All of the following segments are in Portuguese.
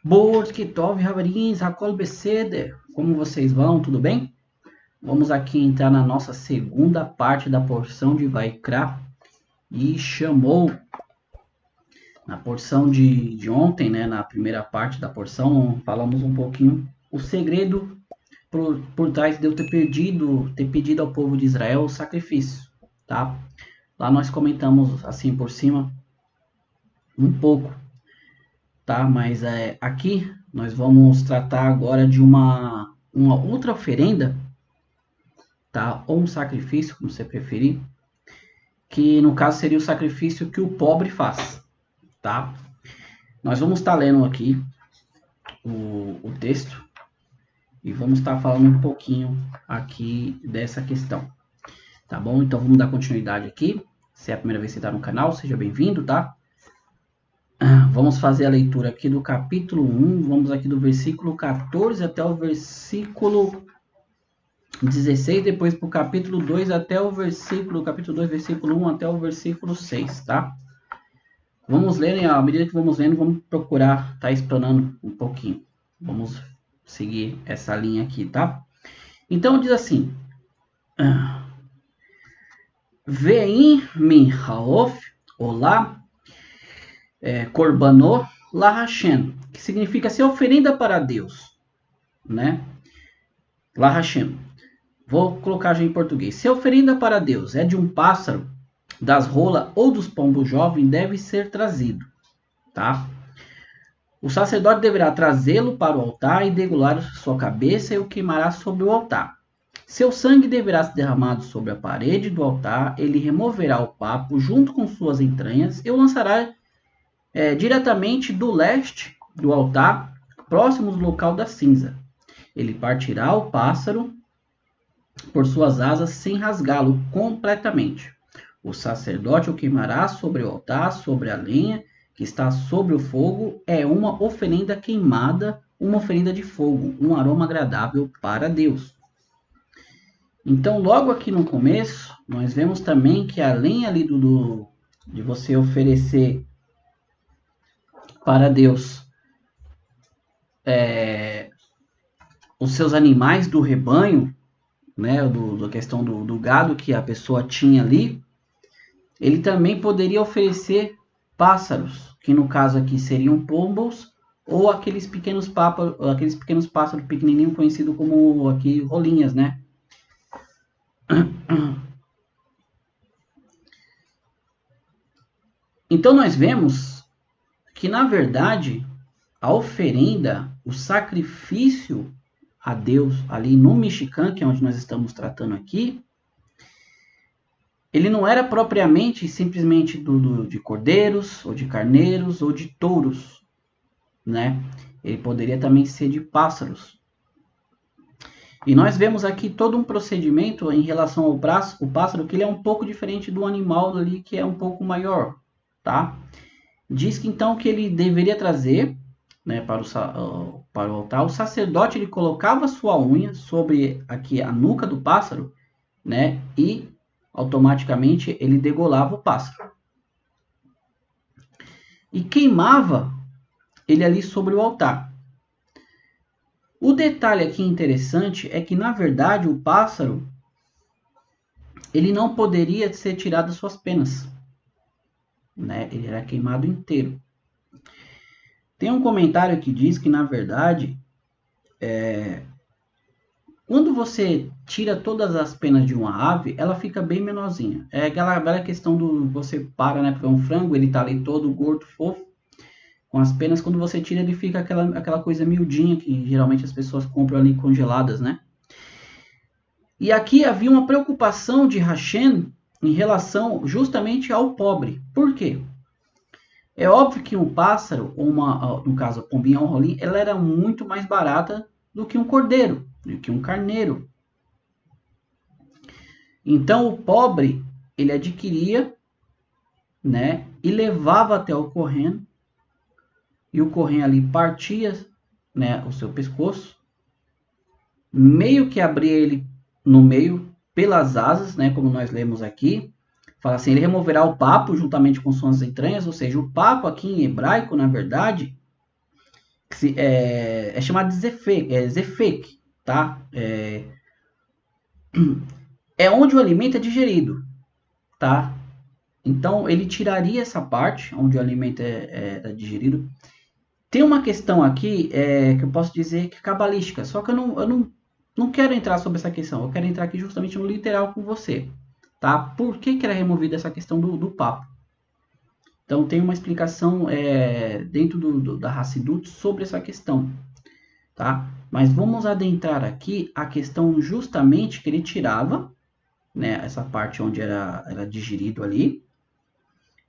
Boas, que tove, Haverins, Racol Beceder. Como vocês vão? Tudo bem? Vamos aqui entrar na nossa segunda parte da porção de Vaikra. E chamou, na porção de ontem, né, na primeira parte da porção, falamos um pouquinho o segredo por trás de eu ter pedido ao povo de Israel o sacrifício, tá? Lá nós comentamos assim por cima um pouco, tá? Mas aqui nós vamos tratar agora de uma outra oferenda, tá? Ou um sacrifício, como você preferir, que no caso seria o sacrifício que o pobre faz, tá? Nós vamos estar lendo aqui o texto e vamos estar falando um pouquinho aqui dessa questão, tá bom? Então vamos dar continuidade aqui. Se é a primeira vez que você está no canal, seja bem-vindo, tá? Vamos fazer a leitura aqui do capítulo 1, vamos aqui do versículo 14 até o versículo 16, depois para o capítulo 2 até o capítulo 2, versículo 1 até o versículo 6, tá? Vamos ler, à medida que vamos lendo, vamos procurar estar explanando um pouquinho. Vamos seguir essa linha aqui, tá? Então diz assim: Ve'im min haof olá korbanô la Hashem, que significa ser oferenda para Deus, né? La Hashem. Vou colocar já em português. Se a oferenda para Deus é de um pássaro, das rolas ou dos pombos jovens, deve ser trazido, tá? O sacerdote deverá trazê-lo para o altar e degolar sua cabeça e o queimará sobre o altar. Seu sangue deverá ser derramado sobre a parede do altar, ele removerá o papo junto com suas entranhas e o lançará diretamente do leste do altar, próximo do local da cinza. Ele partirá o pássaro por suas asas sem rasgá-lo completamente. O sacerdote o queimará sobre o altar, sobre a lenha que está sobre o fogo. É uma oferenda queimada, uma oferenda de fogo, um aroma agradável para Deus. Então, logo aqui no começo, nós vemos também que além ali de você oferecer para Deus os seus animais do rebanho, né, da questão do gado que a pessoa tinha ali, ele também poderia oferecer pássaros, que no caso aqui seriam pombos, ou aqueles pequenos pássaros pequenininhos conhecidos como aqui rolinhas, né? Então nós vemos que na verdade a oferenda, o sacrifício a Deus ali no Mexicã, que é onde nós estamos tratando aqui, ele não era propriamente simplesmente de cordeiros, ou de carneiros, ou de touros, né? Ele poderia também ser de pássaros. E nós vemos aqui todo um procedimento em relação ao pássaro, que ele é um pouco diferente do animal ali, que é um pouco maior, tá? Diz que então que ele deveria trazer, né, para o altar. O sacerdote ele colocava sua unha sobre aqui a nuca do pássaro, né, e automaticamente ele degolava o pássaro e queimava ele ali sobre o altar. O detalhe aqui interessante é que na verdade o pássaro ele não poderia ser tirado das suas penas, né? Ele era queimado inteiro. Tem um comentário que diz que, na verdade, quando você tira todas as penas de uma ave, ela fica bem menorzinha. É aquela velha questão do você para, né? Porque é um frango, ele tá ali todo gordo, fofo, com as penas. Quando você tira, ele fica aquela coisa miudinha que geralmente as pessoas compram ali congeladas, né? E aqui havia uma preocupação de Hashem em relação justamente ao pobre. Por quê? É óbvio que um pássaro, no caso a pombinha ou um rolinho, ela era muito mais barata do que um cordeiro, do que um carneiro. Então o pobre, ele adquiria, né, e levava até o correndo, e o correndo ali partia, né, o seu pescoço, meio que abria ele no meio pelas asas, né, como nós lemos aqui. Fala assim, ele removerá o papo juntamente com suas entranhas, ou seja, o papo aqui em hebraico, na verdade, é chamado de zefek, tá? É onde o alimento é digerido, tá? Então, ele tiraria essa parte, onde o alimento é digerido. Tem uma questão aqui que eu posso dizer que é cabalística, só que eu não quero entrar sobre essa questão, eu quero entrar aqui justamente no literal com você, tá? Por que era removida essa questão do papo? Então, tem uma explicação dentro da Hassidut sobre essa questão, tá? Mas vamos adentrar aqui a questão justamente que ele tirava, né, essa parte onde era digerido ali,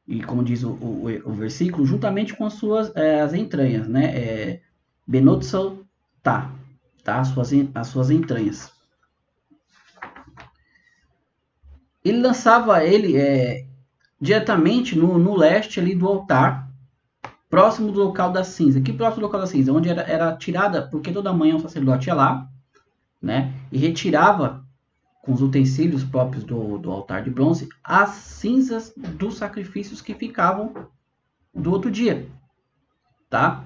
e como diz o versículo, juntamente com as entranhas, né? Benotsal tá, as suas entranhas. Ele lançava ele diretamente no leste ali do altar, próximo do local da cinza. Que próximo do local da cinza? Onde era tirada, porque toda manhã o sacerdote ia lá, né? E retirava com os utensílios próprios do altar de bronze as cinzas dos sacrifícios que ficavam do outro dia, tá?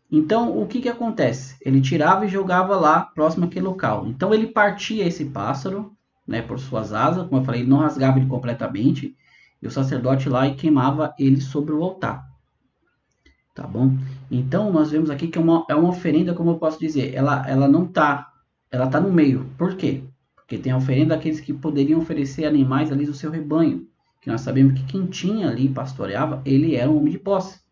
Então, o que acontece? Ele tirava e jogava lá próximo àquele local. Então, ele partia esse pássaro, né, por suas asas, como eu falei, ele não rasgava ele completamente, e o sacerdote lá e queimava ele sobre o altar. Tá bom? Então, nós vemos aqui que é uma oferenda, como eu posso dizer, ela não tá, ela tá no meio. Por quê? Porque tem a oferenda daqueles que poderiam oferecer animais ali do seu rebanho, que nós sabemos que quem tinha ali pastoreava, ele era um homem de posse.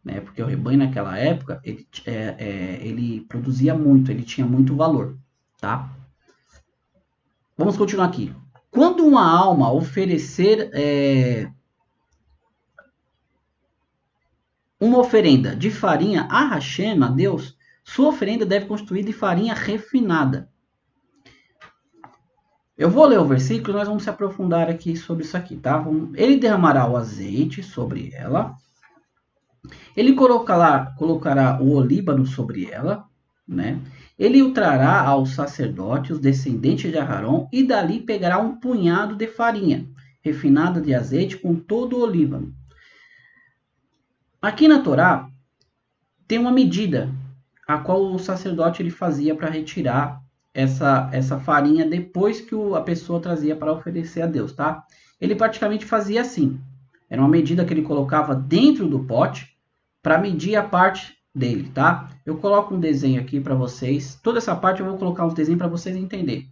Né? Porque o rebanho naquela época ele produzia muito, ele tinha muito valor, tá? Vamos continuar aqui. Quando uma alma oferecer uma oferenda de farinha a Hashem, a Deus, sua oferenda deve constituir de farinha refinada. Eu vou ler o versículo e nós vamos se aprofundar aqui sobre isso aqui, tá? Ele derramará o azeite sobre ela. Ele colocará o olíbano sobre ela, né? Ele o trará aos sacerdotes, os descendentes de Aharon, e dali pegará um punhado de farinha, refinada de azeite com todo o olíbano. Aqui na Torá, tem uma medida, a qual o sacerdote ele fazia para retirar essa farinha depois que a pessoa trazia para oferecer a Deus, tá? Ele praticamente fazia assim. Era uma medida que ele colocava dentro do pote, para medir a parte dele, tá? Eu coloco um desenho aqui para vocês. Toda essa parte eu vou colocar uns desenhos para vocês entenderem,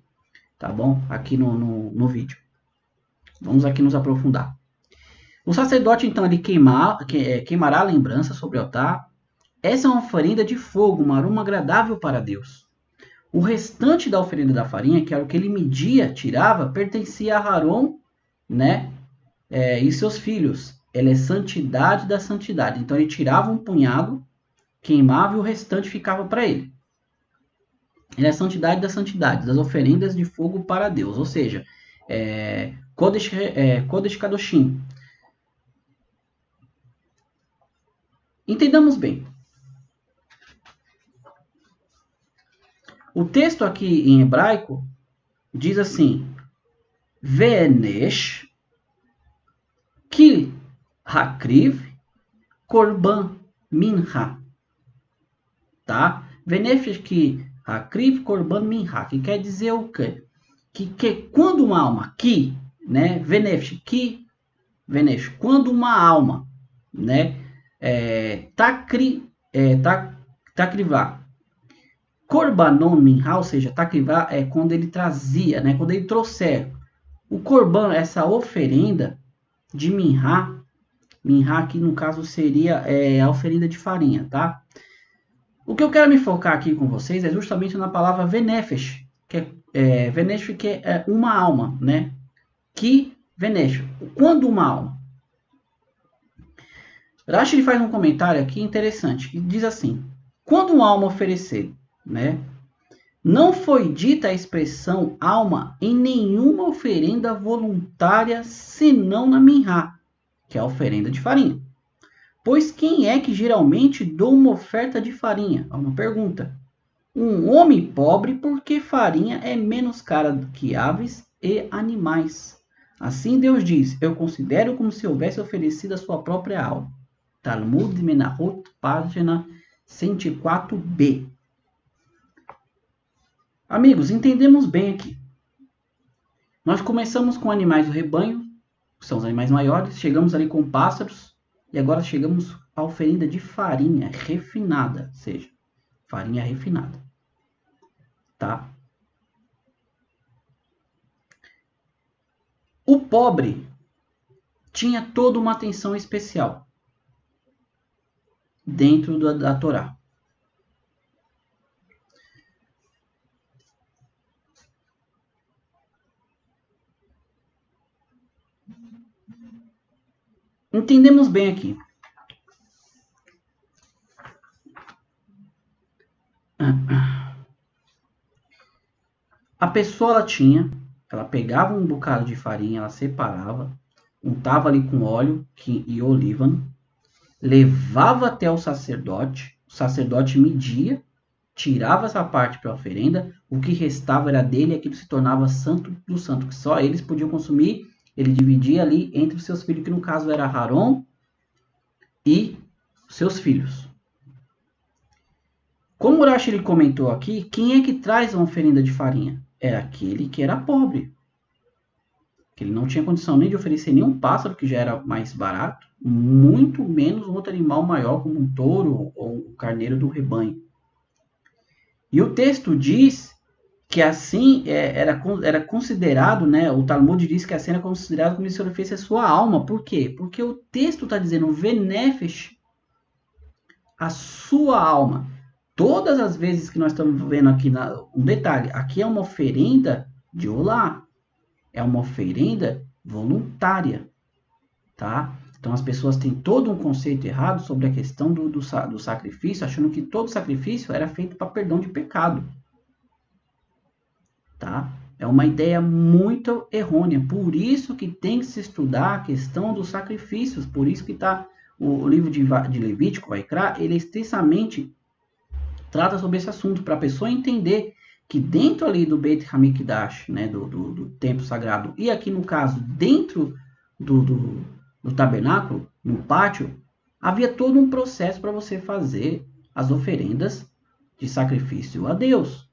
tá bom? Aqui no vídeo. Vamos aqui nos aprofundar. O sacerdote, então, ele queimará a lembrança sobre o altar. Essa é uma oferenda de fogo, uma aroma agradável para Deus. O restante da oferenda da farinha, que era o que ele media, tirava, pertencia a Aharon, né? E seus filhos. Ela é santidade da santidade. Então, ele tirava um punhado, queimava e o restante ficava para ele. Ele é a santidade da santidade, das oferendas de fogo para Deus. Ou seja, Kodesh Kadoshim. Entendamos bem. O texto aqui em hebraico diz assim: Ve'enesh Kil Hakriv Korban Minha. Tá? Ve'enesh Kil Hakriv Korban Minha. Que quer dizer o quê? Que quando uma alma, né? Ve'enesh quando uma alma, né? Takrivá. Korbanon Minha, ou seja, takrivá é quando ele trazia, né? Quando ele trouxer o korban, essa oferenda de Minha aqui no caso seria a oferenda de farinha, tá? O que eu quero me focar aqui com vocês é justamente na palavra venefesh, que venefesh que é uma alma, né? Que venefesh, quando uma alma. Rashi faz um comentário aqui interessante, que diz assim: quando uma alma oferecer, né? Não foi dita a expressão alma em nenhuma oferenda voluntária, senão na minhá, que é a oferenda de farinha. Pois quem é que geralmente dá uma oferta de farinha? É uma pergunta. Um homem pobre, porque farinha é menos cara que aves e animais. Assim Deus diz: eu considero como se houvesse oferecido a sua própria alma. Talmud Menachot, página 104b. Amigos, entendemos bem aqui. Nós começamos com animais do rebanho, que são os animais maiores, chegamos ali com pássaros, e agora chegamos à oferenda de farinha refinada, ou seja, farinha refinada. Tá? O pobre tinha toda uma atenção especial dentro da Torá. Entendemos bem aqui. A pessoa ela pegava um bocado de farinha, ela separava, untava ali com óleo e olívano, levava até o sacerdote media, tirava essa parte para a oferenda, o que restava era dele e aquilo se tornava santo do santo, que só eles podiam consumir. Ele dividia ali entre os seus filhos, que no caso era Aarão e seus filhos. Como o Urashi ele comentou aqui, quem é que traz uma oferenda de farinha? Era aquele que era pobre. Que ele não tinha condição nem de oferecer nenhum pássaro, que já era mais barato, muito menos um outro animal maior, como um touro ou um carneiro do rebanho. E o texto diz que assim era considerado, né? O Talmud diz que assim era considerado como se oferecesse a sua alma. Por quê? Porque o texto está dizendo venefesh, a sua alma. Todas as vezes que nós estamos vendo aqui, um detalhe, aqui é uma oferenda de olá, é uma oferenda voluntária, tá? Então as pessoas têm todo um conceito errado sobre a questão do sacrifício, achando que todo sacrifício era feito para perdão de pecado, tá? É uma ideia muito errônea, por isso que tem que se estudar a questão dos sacrifícios, por isso que está o livro de Levítico, Vaikra, ele extensamente trata sobre esse assunto, para a pessoa entender que dentro ali do Beit HaMikdash, né, do templo sagrado, e aqui no caso, dentro do tabernáculo, no pátio, havia todo um processo para você fazer as oferendas de sacrifício a Deus.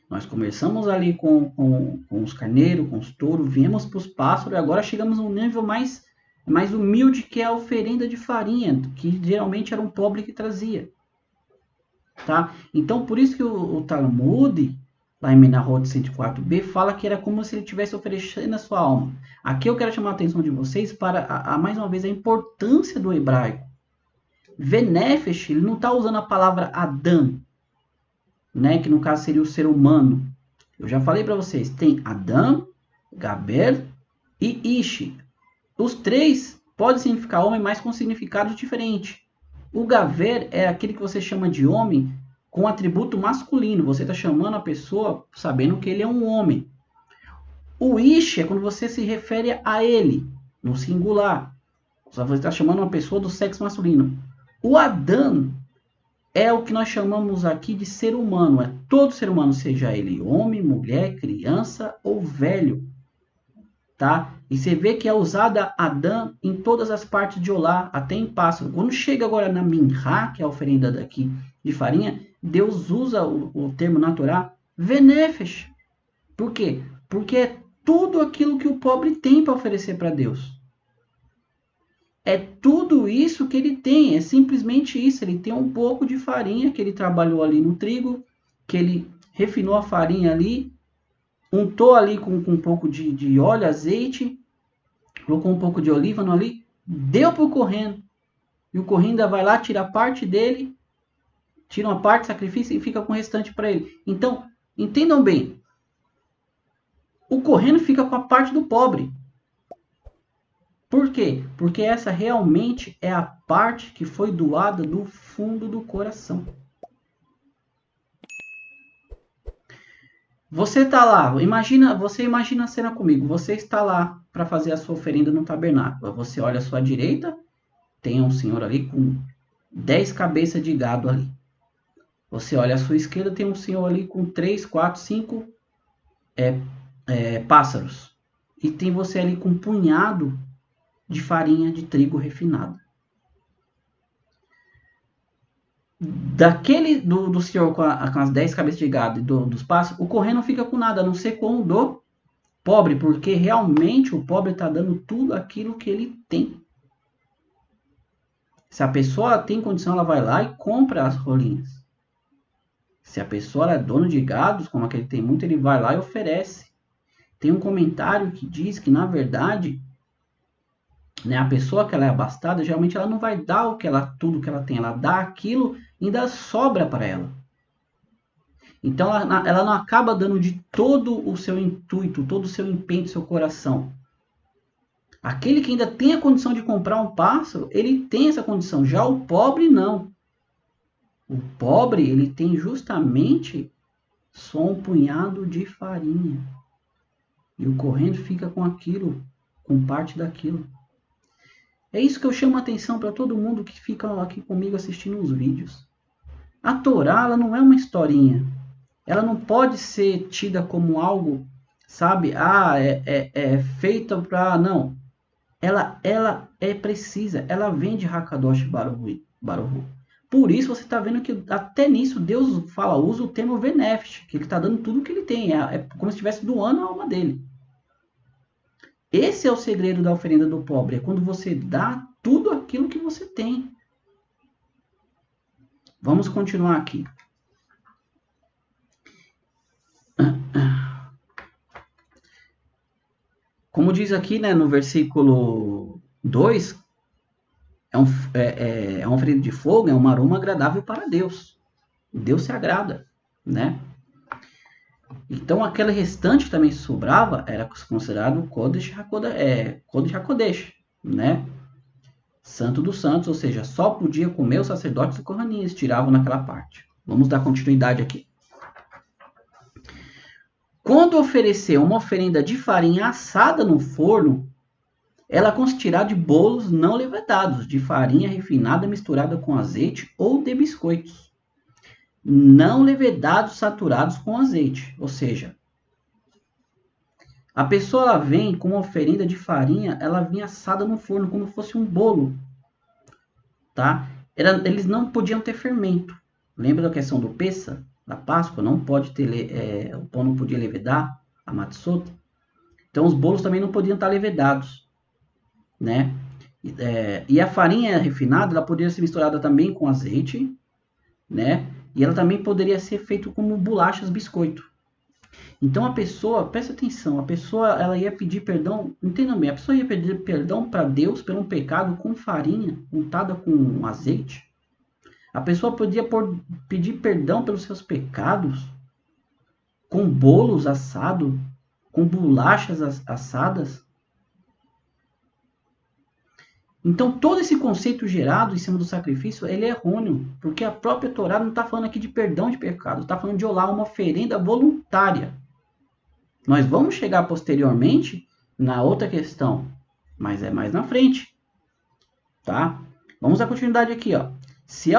Nós começamos ali com os carneiros, com os touros, viemos para os pássaros, e agora chegamos a um nível mais humilde, que é a oferenda de farinha, que geralmente era um pobre que trazia. Tá? Então, por isso que o Talmud, lá em Menahot 104b, fala que era como se ele estivesse oferecendo a sua alma. Aqui eu quero chamar a atenção de vocês para, mais uma vez, a importância do hebraico. Venefesh, ele não está usando a palavra Adam, né, que no caso seria o ser humano. Eu já falei para vocês, tem Adam, Gaber e Ishi. Os três podem significar homem, mas com significados diferentes. O Gaver é aquele que você chama de homem com atributo masculino. Você está chamando a pessoa sabendo que ele é um homem. O Ish é quando você se refere a ele, no singular. Você está chamando uma pessoa do sexo masculino. O Adam é o que nós chamamos aqui de ser humano. É todo ser humano, seja ele homem, mulher, criança ou velho. Tá? E você vê que é usada Adam em todas as partes de Olá, até em pássaro. Quando chega agora na Minhá, que é a oferenda daqui de farinha, Deus usa o termo na Torá, Venefesh. Por quê? Porque é tudo aquilo que o pobre tem para oferecer para Deus. É tudo isso que ele tem, é simplesmente isso. Ele tem um pouco de farinha que ele trabalhou ali no trigo, que ele refinou a farinha ali, untou ali com um pouco de óleo, azeite, colocou um pouco de olívano ali, deu para o correndo. E o correndo ainda vai lá, tira a parte dele, tira uma parte do sacrifício e fica com o restante para ele. Então, entendam bem, o correndo fica com a parte do pobre. Por quê? Porque essa realmente é a parte que foi doada do fundo do coração. Você está lá, você imagina a cena comigo. Você está lá para fazer a sua oferenda no tabernáculo. Você olha à sua direita, tem um senhor ali com 10 cabeças de gado ali. Você olha à sua esquerda, tem um senhor ali com 3, 4, 5 pássaros. E tem você ali com um punhado de farinha de trigo refinada. do senhor com as 10 cabeças de gado e dos pássaros, o correio não fica com nada, a não ser com o do pobre, porque realmente o pobre está dando tudo aquilo que ele tem. Se a pessoa tem condição, ela vai lá e compra as rolinhas. Se a pessoa é dono de gados, como aquele tem muito, ele vai lá e oferece. Tem um comentário que diz que, na verdade, né, a pessoa que ela é abastada, geralmente ela não vai dar tudo que ela tem, ela dá aquilo e ainda sobra para ela. Então ela não acaba dando de todo o seu intuito, todo o seu empenho do seu coração. Aquele que ainda tem a condição de comprar um pássaro, ele tem essa condição. Já o pobre não. O pobre, ele tem justamente só um punhado de farinha. E o correndo fica com aquilo, com parte daquilo. É isso que eu chamo a atenção para todo mundo que fica aqui comigo assistindo os vídeos. A Torá, ela não é uma historinha. Ela não pode ser tida como algo, sabe? É feita para... Não. Ela é precisa. Ela vem de Hakadosh Baruch. Por isso você está vendo que até nisso Deus usa o termo Veneft, que ele está dando tudo o que ele tem. É como se estivesse doando a alma dele. Esse é o segredo da oferenda do pobre. É quando você dá tudo aquilo que você tem. Vamos continuar aqui. Como diz aqui, né, no versículo 2, é uma oferenda de fogo, é um aroma agradável para Deus. Deus se agrada, né? Então, aquele restante que também sobrava era considerado Kodesh HaKodesh, né? Santo dos Santos, ou seja, só podia comer os sacerdotes e Kohanim, tiravam naquela parte. Vamos dar continuidade aqui. Quando oferecer uma oferenda de farinha assada no forno, ela consistirá de bolos não levedados, de farinha refinada misturada com azeite ou de biscoitos não levedados saturados com azeite. Ou seja, a pessoa ela vem com uma oferenda de farinha, ela vem assada no forno como se fosse um bolo. Tá? Eles não podiam ter fermento. Lembra da questão do Pessa, da Páscoa? Não pode ter, o pão não podia levedar, a matzot. Então os bolos também não podiam estar levedados, né? E a farinha refinada, ela poderia ser misturada também com azeite, né? E ela também poderia ser feita como bolachas biscoito. Então a pessoa, presta atenção, a pessoa ela ia pedir perdão, entendam bem, a pessoa ia pedir perdão para Deus por um pecado com farinha untada com azeite. A pessoa podia pedir perdão pelos seus pecados com bolos assados, com bolachas assadas. Então, todo esse conceito gerado em cima do sacrifício, ele é errôneo, porque a própria Torá não está falando aqui de perdão de pecado, está falando de olar uma oferenda voluntária. Nós vamos chegar posteriormente na outra questão, mas é mais na frente, tá? Vamos dar continuidade aqui, ó. Se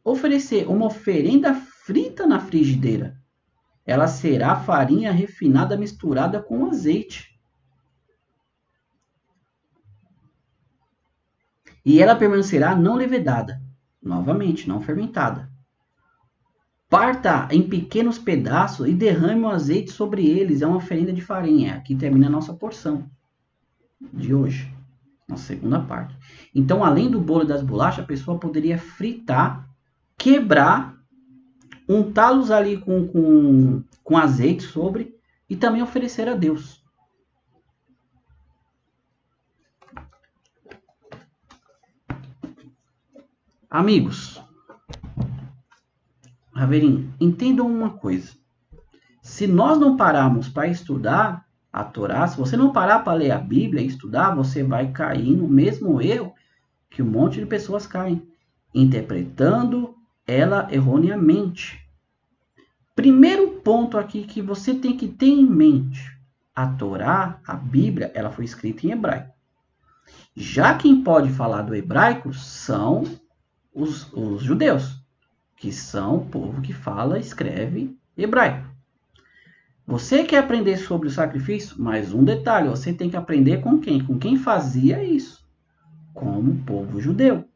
oferecer uma oferenda frita na frigideira, ela será farinha refinada misturada com azeite. E ela permanecerá não levedada, novamente, não fermentada. Parta em pequenos pedaços e derrame o azeite sobre eles. É uma oferenda de farinha. Aqui termina a nossa porção de hoje, na segunda parte. Então, além do bolo e das bolachas, a pessoa poderia fritar, quebrar, untá-los ali com azeite sobre e também oferecer a Deus. Amigos, Raverim, entendam uma coisa. Se nós não pararmos para estudar a Torá, se você não parar para ler a Bíblia e estudar, você vai cair no mesmo erro que um monte de pessoas caem, interpretando ela erroneamente. Primeiro ponto aqui que você tem que ter em mente: a Torá, a Bíblia, ela foi escrita em hebraico. Já quem pode falar do hebraico são os judeus, que são o povo que fala, escreve hebraico. Você quer aprender sobre o sacrifício? Mais um detalhe, você tem que aprender com quem? Com quem fazia isso, como o povo judeu.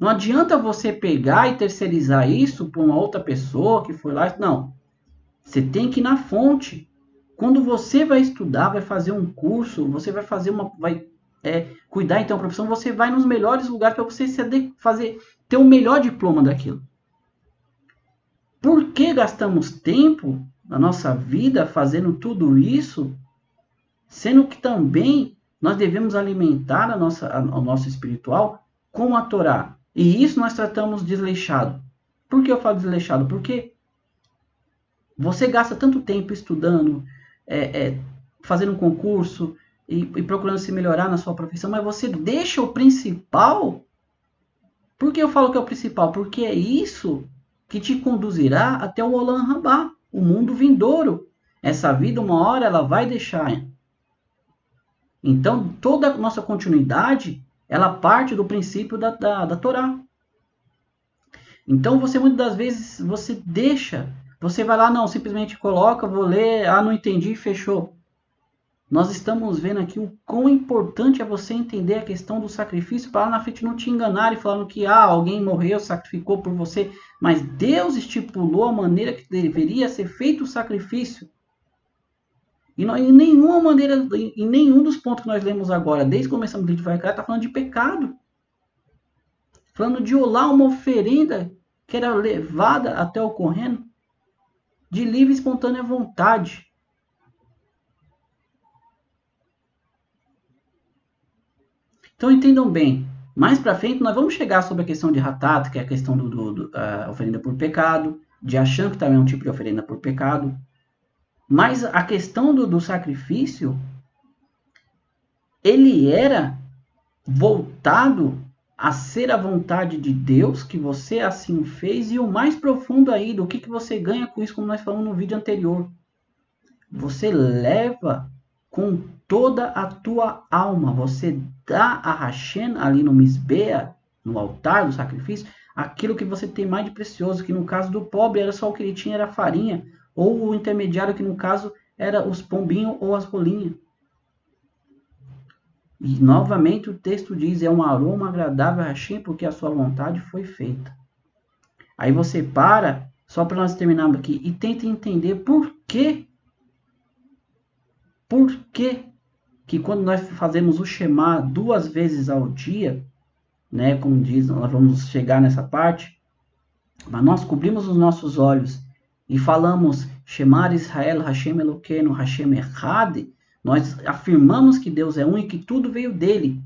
Não adianta você pegar e terceirizar isso para uma outra pessoa que foi lá. Não. Você tem que ir na fonte. Quando você vai estudar, vai fazer um curso, você vai fazer cuidar então da profissão, você vai nos melhores lugares para você ter o melhor diploma daquilo. Por que gastamos tempo na nossa vida fazendo tudo isso, sendo que também nós devemos alimentar o nosso espiritual com a Torá? E isso nós tratamos desleixado. Por que eu falo desleixado? Porque você gasta tanto tempo estudando, fazendo um concurso e procurando se melhorar na sua profissão, mas você deixa o principal. Por que eu falo que é o principal? Porque é isso que te conduzirá até o Olam Rabá, o mundo vindouro. Essa vida, uma hora, ela vai deixar. Então, toda a nossa continuidade, ela parte do princípio da Torá. Então, você muitas das vezes, você deixa, você vai lá, não, simplesmente coloca, vou ler, não entendi, fechou. Nós estamos vendo aqui o quão importante é você entender a questão do sacrifício para lá na frente não te enganarem falando que alguém morreu, sacrificou por você. Mas Deus estipulou a maneira que deveria ser feito o sacrifício. E em nenhuma maneira, em nenhum dos pontos que nós lemos agora, desde que começamos o livro de Vaikra, está falando de pecado. Falando de olá, uma oferenda que era levada até o correndo de livre e espontânea vontade. Então entendam bem, mais para frente nós vamos chegar sobre a questão de Hatat, que é a questão da oferenda por pecado, de Asham, que também é um tipo de oferenda por pecado. Mas a questão do sacrifício, ele era voltado a ser a vontade de Deus, que você assim fez, e o mais profundo aí, do que você ganha com isso, como nós falamos no vídeo anterior. Você leva com toda a tua alma, você dá a Hashem ali no Misbea, no altar do sacrifício, aquilo que você tem mais de precioso, que no caso do pobre era só o que ele tinha, era a farinha, ou o intermediário, que no caso era os pombinhos ou as rolinhas. E novamente o texto diz, é um aroma agradável a Hashem, porque a sua vontade foi feita. Aí você para, só para nós terminarmos aqui, e tenta entender por que que quando nós fazemos o Shema 2 vezes ao dia, né, como diz, nós vamos chegar nessa parte, mas nós cobrimos os nossos olhos e falamos Shemar Israel, Hashem Elokeinu, Hashem Echad, nós afirmamos que Deus é um e que tudo veio dele.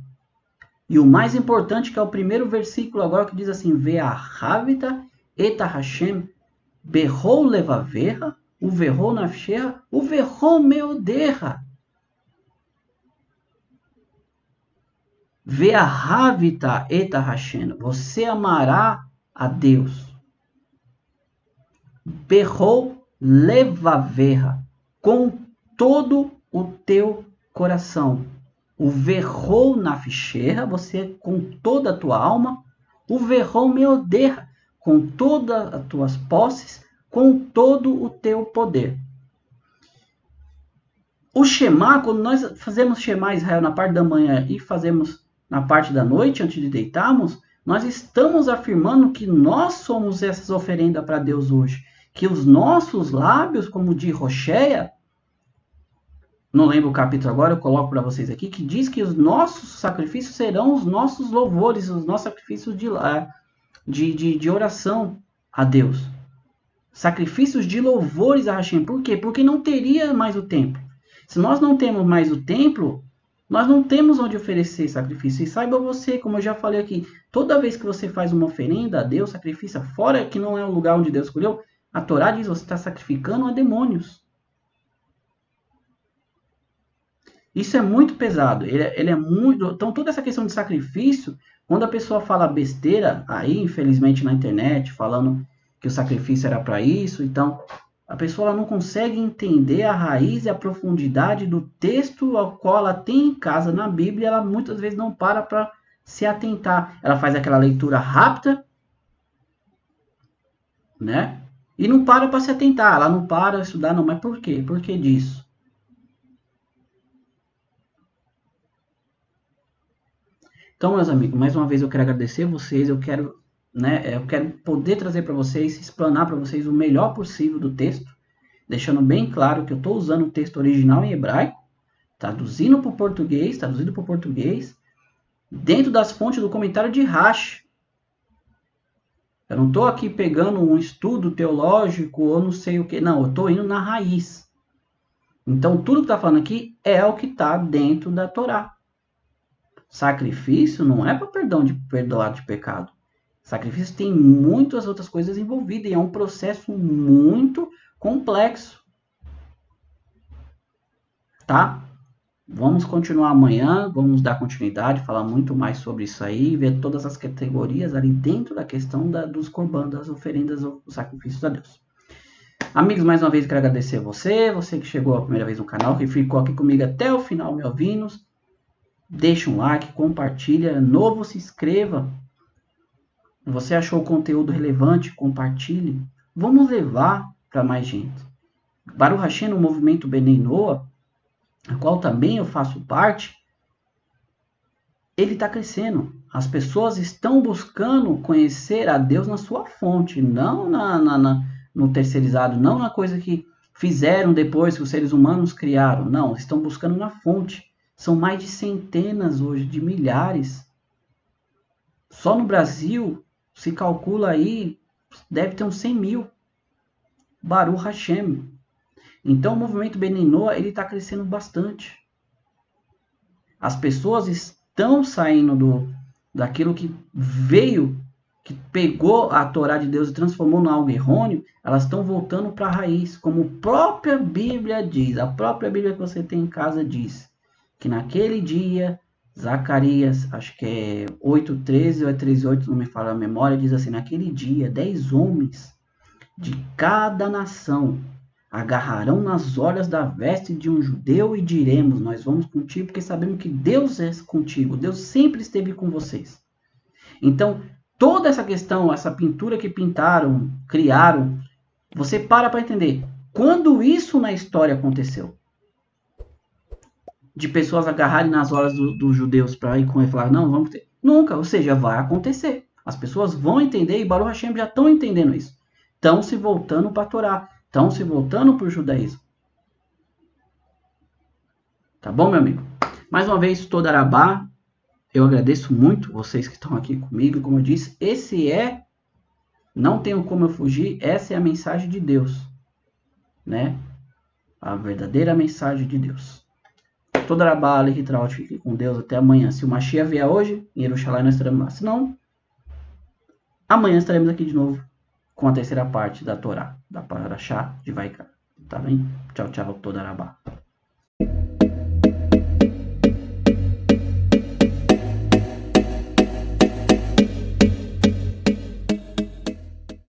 E o mais importante, que é o primeiro versículo agora, que diz assim, Ve'ahavita eta Hashem berrou levaverra, o verrou nafsherra, o verrou meoderra. Ve'ahavita eta Hashem, você amará a Deus. Berrou levaverra, com todo o teu coração. O verrou nafsherra, você com toda a tua alma. O verrou meoderra, com todas as tuas posses, com todo o teu poder. O Shema, quando nós fazemos Shema Israel na parte da manhã e fazemos na parte da noite, antes de deitarmos, nós estamos afirmando que nós somos essas oferendas para Deus hoje. Que os nossos lábios, como de Rocheia, não lembro o capítulo agora, eu coloco para vocês aqui, que diz que os nossos sacrifícios serão os nossos louvores, os nossos sacrifícios de oração a Deus. Sacrifícios de louvores a Hashem. Por quê? Porque não teria mais o templo. Se nós não temos mais o templo, nós não temos onde oferecer sacrifício. E saiba você, como eu já falei aqui, toda vez que você faz uma oferenda a Deus, sacrifício fora que não é o lugar onde Deus escolheu, a Torá diz que você está sacrificando a demônios. Isso é muito pesado. Ele é muito. Então, toda essa questão de sacrifício, quando a pessoa fala besteira, aí, infelizmente, na internet, falando que o sacrifício era para isso, então, a pessoa ela não consegue entender a raiz e a profundidade do texto ao qual ela tem em casa na Bíblia, ela muitas vezes não para se atentar. Ela faz aquela leitura rápida, né? E não para se atentar. Ela não para estudar, não. Mas por quê? Por que disso? Então, meus amigos, mais uma vez eu quero agradecer vocês, eu quero poder trazer para vocês, explanar para vocês o melhor possível do texto, deixando bem claro que eu estou usando o texto original em hebraico, traduzido para o português, dentro das fontes do comentário de Rashi. Eu não estou aqui pegando um estudo teológico ou não sei o que, não, eu estou indo na raiz. Então, tudo que está falando aqui é o que está dentro da Torá. Sacrifício não é para perdoar de pecado. Sacrifício tem muitas outras coisas envolvidas e é um processo muito complexo. Tá? Vamos continuar amanhã, vamos dar continuidade, falar muito mais sobre isso aí, ver todas as categorias ali dentro da questão dos corbanos, das oferendas, os sacrifícios a Deus. Amigos, mais uma vez quero agradecer você que chegou a primeira vez no canal, que ficou aqui comigo até o final me ouvindo. Deixa um like, compartilha, novo, se inscreva. Você achou o conteúdo relevante, compartilhe. Vamos levar para mais gente. Baruch Hashem, no movimento Benei Noah, a qual também eu faço parte, ele está crescendo. As pessoas estão buscando conhecer a Deus na sua fonte, não no terceirizado, não na coisa que fizeram depois que os seres humanos criaram. Não, estão buscando na fonte. São mais de centenas hoje, de milhares. Só no Brasil se calcula aí, deve ter uns 100 mil. Baruch Hashem. Então o movimento Benei Noah, ele está crescendo bastante. As pessoas estão saindo daquilo que veio, que pegou a Torá de Deus e transformou em algo errôneo, elas estão voltando para a raiz, como a própria Bíblia diz, a própria Bíblia que você tem em casa diz, que naquele dia, Zacarias, acho que é 8:13 ou é 13:8, não me fala a memória, diz assim, naquele dia, 10 homens de cada nação agarrarão nas orlas da veste de um judeu e diremos, nós vamos contigo porque sabemos que Deus é contigo, Deus sempre esteve com vocês. Então, toda essa questão, essa pintura que pintaram, criaram, você para entender, quando isso na história aconteceu? De pessoas agarrarem nas orlas dos judeus para ir com ele e falar, não, vamos ter. Nunca, ou seja, vai acontecer. As pessoas vão entender e Baruch Hashem já estão entendendo isso. Estão se voltando para a Torá. Estão se voltando para o judaísmo. Tá bom, meu amigo? Mais uma vez, Toda Arabá, eu agradeço muito vocês que estão aqui comigo. Como eu disse, não tenho como eu fugir, essa é a mensagem de Deus. Né? A verdadeira mensagem de Deus. Toda Arabá, Lehitraut, fique com Deus até amanhã. Se o Mashiach vier hoje, em Yerushalayim nós estaremos lá. Se não, amanhã estaremos aqui de novo com a terceira parte da Torá, da Parashá de Vaikra. Tá bem? Tchau, tchau, Toda Arabá.